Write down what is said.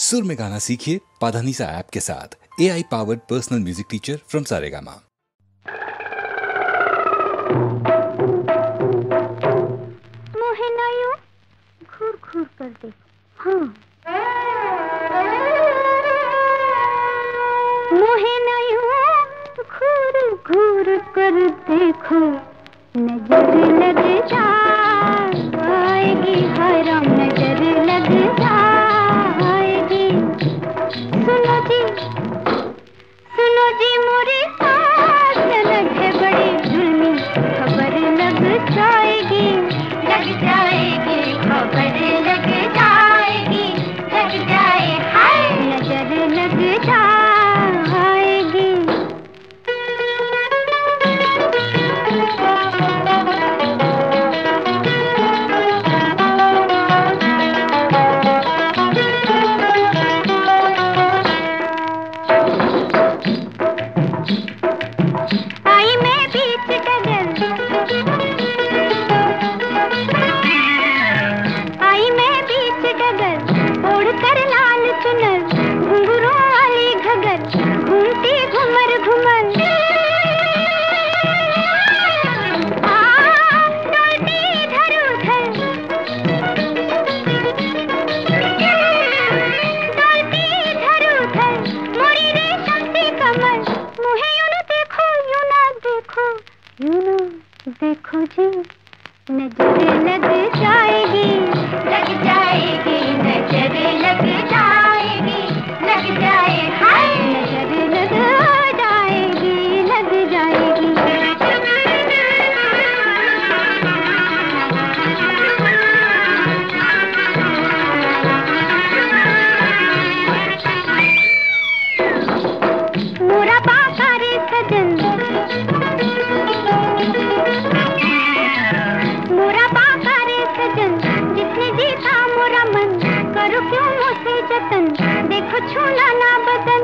सुर में गाना सीखिए पाधानीसा ऐप के साथ। AI powered personal music teacher from Saregama. मोहे ना यूं घूर घूर कर देखो, हाँ मोहे ना यूं घूर घूर कर देखो, नजर लग जाएगी, हराम नजर लग जाएगी। सुनो जी मोरी सास ननद है बड़ी जुल्मी, खबर लग जाएगी, खबर लग जाएगी, हाय नजर लग जाएगी। देखो जी नजर लग जाएगी, नजर लग जाएगी, हाय नजर लग जाएगी। मोरा बाका रे सजन, जिसने जीता मोरा मन, करो क्यों मुझसे जतन, देखो छूना ना बदन।